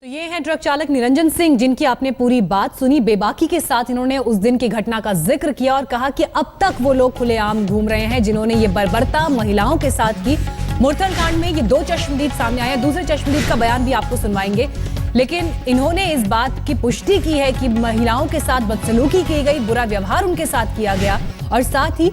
ये हैं ट्रक चालक निरंजन सिंह, जिनकी आपने पूरी बात सुनी। बेबाकी के साथ इन्होंने उस दिन की घटना का जिक्र किया और कहा कि अब तक वो लोग खुलेआम घूम रहे हैं जिन्होंने ये बर्बरता महिलाओं के साथ की। मुरथल कांड में ये 2 चश्मदीद सामने आए हैं। दूसरे चश्मदीद का बयान भी आपको सुनवाएंगे, लेकिन इन्होंने इस बात की पुष्टि की है कि महिलाओं के साथ बदसलूकी की गई, बुरा व्यवहार उनके साथ किया गया और साथ ही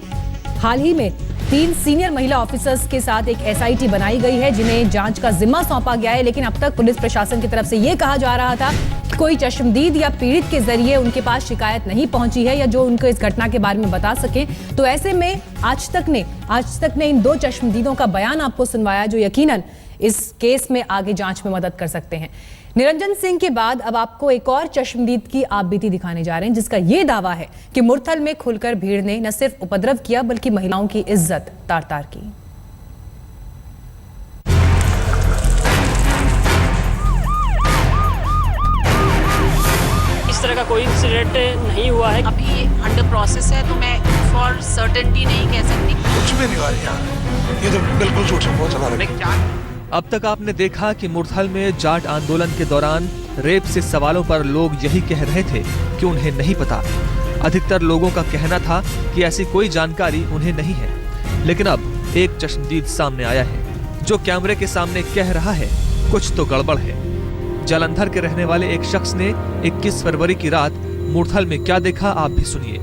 हाल ही में 3 सीनियर महिला ऑफिसर्स के साथ एक एसआईटी बनाई गई है जिन्हें जांच का जिम्मा सौंपा गया है। लेकिन अब तक पुलिस प्रशासन की तरफ से यह कहा जा रहा था कि कोई चश्मदीद या पीड़ित के जरिए उनके पास शिकायत नहीं पहुंची है या जो उनको इस घटना के बारे में बता सके। तो ऐसे में आज तक ने इन 2 चश्मदीदों का बयान आपको सुनवाया जो यकीनन इस केस में आगे जांच में मदद कर सकते हैं। निरंजन सिंह के बाद अब आपको एक और चश्मदीद की आपबीती दिखाने जा रहे हैं जिसका यह दावा है कि मुरथल में खुलकर भीड़ ने न सिर्फ उपद्रव किया बल्कि महिलाओं की इज्जत तार-तार की। इस तरह का कोई इंसिडेंट नहीं हुआ है। अभी अंडर प्रोसेस है तो मैं फॉर सर्टेनिटी नहीं कह सकती। कुछ भी नहीं हुआ यहाँ, ये तो बिल्कुल झूठ है, बहुत चला रहे। अब तक आपने देखा कि मुरथल में जाट आंदोलन के दौरान रेप से सवालों पर लोग यही कह रहे थे कि उन्हें नहीं पता। अधिकतर लोगों का कहना था कि ऐसी कोई जानकारी उन्हें नहीं है। लेकिन अब एक चश्मदीद सामने आया है जो कैमरे के सामने कह रहा है कुछ तो गड़बड़ है। जालंधर के रहने वाले एक शख्स ने 21 फरवरी की रात मुरथल में क्या देखा आप भी सुनिए।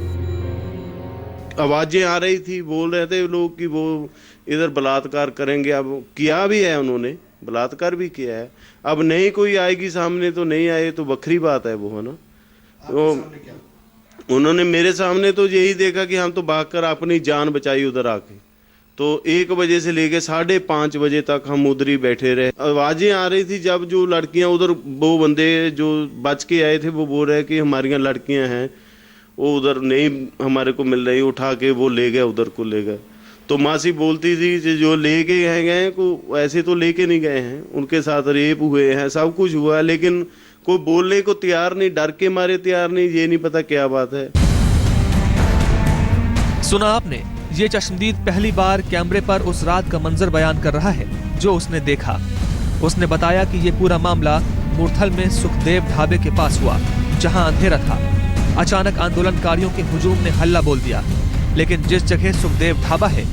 आवाजें आ रही थी, बोल रहे थे लोग कि वो इधर बलात्कार करेंगे। अब किया भी है, उन्होंने बलात्कार भी किया है। अब नहीं कोई आएगी सामने तो नहीं आए तो बखरी बात है वो, है ना। तो उन्होंने मेरे सामने तो यही देखा कि हम तो भागकर अपनी जान बचाई उधर आके। तो 1 बजे से लेके 5:30 बजे तक हम उधर ही बैठे रहे। आवाजें आ रही थी जब जो लड़कियां उधर, वो बंदे जो बच के आए थे वो बोल रहे कि हमारी लड़कियां हैं वो उधर नहीं हमारे को मिल रही, उठा के वो ले गए, उधर को ले गए। तो मासी बोलती थी जो लेके गए को ऐसे तो लेके नहीं गए हैं, उनके साथ रेप हुए हैं, सब कुछ हुआ है, लेकिन कोई बोलने को तैयार नहीं, डर के मारे तैयार नहीं। ये नहीं पता क्या बात है। सुना आपने, ये चश्मदीद पहली बार कैमरे पर उस रात का मंजर बयान कर रहा है जो उसने देखा। उसने बताया कि ये पूरा मामला मुरथल में सुखदेव ढाबे के पास हुआ जहां अंधेरा था। अचानक आंदोलनकारियों के हुजूम ने हल्ला बोल दिया, लेकिन जिस जगह सुखदेव ढाबा है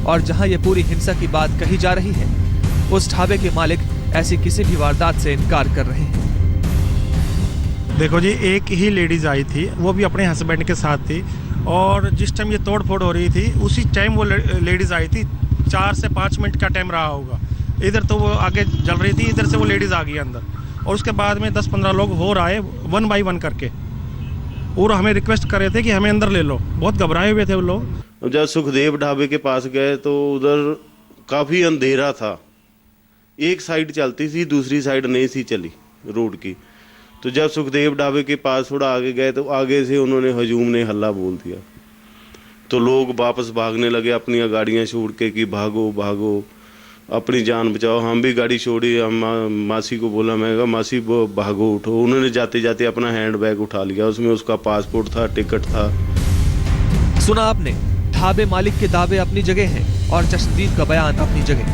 और जहां ये पूरी हिंसा की बात कही जा रही है, उस ढाबे के मालिक ऐसी किसी भी वारदात से इनकार कर रहे हैं। देखो जी, एक ही लेडीज आई थी, वो भी अपने हस्बैंड के साथ थी और जिस टाइम ये तोड़फोड़ हो रही थी उसी टाइम वो लेडीज आई थी। 4 से 5 मिनट का टाइम रहा होगा। इधर तो वो आगे जल रही थी, इधर से वो लेडीज आ गई अंदर और उसके बाद में 10-15 लोग और आए 1 बाई 1 करके और हमें रिक्वेस्ट कर रहे थे कि हमें अंदर ले लो। बहुत घबराए हुए थे वो लोग। जब सुखदेव ढाबे के पास गए तो उधर काफ़ी अंधेरा था। एक साइड चलती थी, दूसरी साइड नहीं सी चली रोड की। तो जब सुखदेव ढाबे के पास थोड़ा आगे गए तो आगे से उन्होंने हजूम ने हल्ला बोल दिया। तो लोग वापस भागने लगे अपनी गाड़ियाँ छोड़ के कि भागो भागो, अपनी जान बचाओ। हम भी गाड़ी छोड़ी, हम मासी को बोला, मैं कहा मासी वो भागो उठो। उन्होंने जाते जाते अपना हैंड बैग उठा लिया, उसमें उसका पासपोर्ट था, टिकट था। सुना आपने, ढाबे मालिक के दावे अपनी जगह हैं और चश्मदीद का बयान अपनी जगह।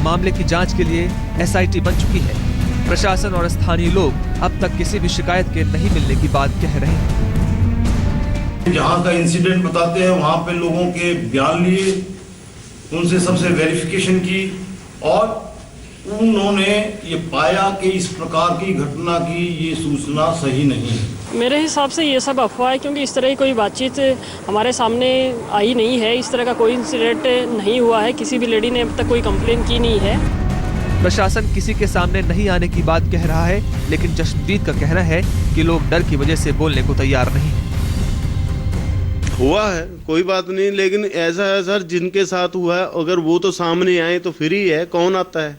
मामले की जांच के लिए एसआईटी बन चुकी है। प्रशासन और स्थानीय लोग अब तक किसी भी शिकायत के नहीं मिलने की बात कह रहे हैं। जहाँ का इंसिडेंट बताते हैं वहाँ पे लोगों के बयान लिए, उनसे सबसे वेरिफिकेशन की और उन्होंने ये पाया कि इस प्रकार की घटना की ये सूचना सही नहीं है। मेरे हिसाब से ये सब अफवाह है, क्योंकि इस तरह की कोई बातचीत हमारे सामने आई नहीं है। इस तरह का कोई इंसिडेंट नहीं हुआ है, किसी भी लेडी ने अब तक कोई कंप्लेन की नहीं है। प्रशासन किसी के सामने नहीं आने की बात कह रहा है, लेकिन चश्मदीद का कहना है कि लोग डर की वजह से बोलने को तैयार नहीं है। हुआ है कोई बात नहीं, लेकिन ऐसा है सर, जिनके साथ हुआ है अगर वो तो सामने आए तो फिर ही है, कौन आता है।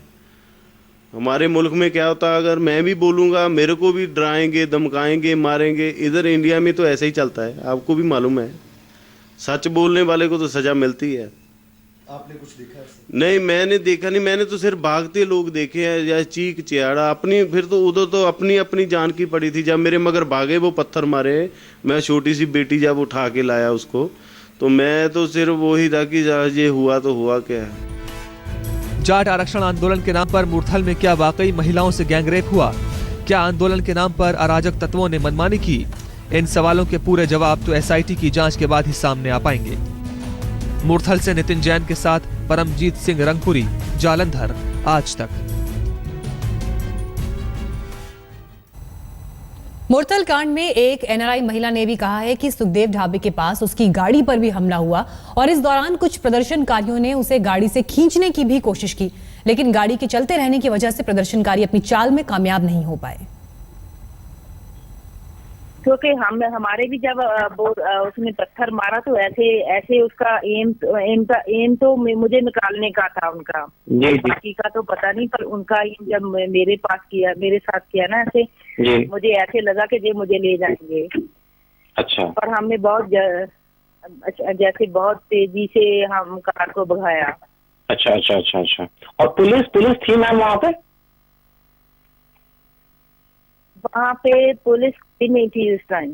हमारे मुल्क में क्या होता है, अगर मैं भी बोलूँगा मेरे को भी डराएंगे, धमकाएंगे, मारेंगे। इधर इंडिया में तो ऐसे ही चलता है, आपको भी मालूम है। सच बोलने वाले को तो सज़ा मिलती है। आपने कुछ देखा है? नहीं, मैंने देखा नहीं। मैंने तो सिर्फ भागते लोग देखे हैं या चीख चिहाड़ा अपनी। फिर तो उधर तो अपनी अपनी जान की पड़ी थी। जब मेरे मगर भागे, वो पत्थर मारे, मैं छोटी सी बेटी जब उठा के लाया उसको, तो मैं तो सिर्फ वही था कि ये हुआ तो हुआ क्या है। जाट आरक्षण आंदोलन के नाम पर मुरथल में क्या वाकई महिलाओं से गैंगरेप हुआ? क्या आंदोलन के नाम पर अराजक तत्वों ने मनमानी की? इन सवालों के पूरे जवाब तो एसआईटी की जांच के बाद ही सामने आ पाएंगे। मुरथल से नितिन जैन के साथ परमजीत सिंह रंगपुरी, जालंधर, आज तक। मुरथल कांड में एक एनआरआई महिला ने भी कहा है कि सुखदेव ढाबे के पास उसकी गाड़ी पर भी हमला हुआ और इस दौरान कुछ प्रदर्शनकारियों ने उसे गाड़ी से खींचने की भी कोशिश की, लेकिन गाड़ी के चलते रहने की वजह से प्रदर्शनकारी अपनी चाल में कामयाब नहीं हो पाए। क्योंकि हमारे भी जब उसने पत्थर मारा तो ऐसे उसका एम तो मुझे निकालने का था उनका, बाकी का तो पता नहीं, पर उनका एम जब मेरे साथ किया ना ऐसे, मुझे ऐसे लगा कि ये मुझे ले जाएंगे। अच्छा। पर हमने बहुत तेजी से हम कार को भगाया। अच्छा अच्छा अच्छा अच्छा। और पुलिस थी मैम वहाँ पे? वहाँ पे पुलिस नहीं थी उस टाइम।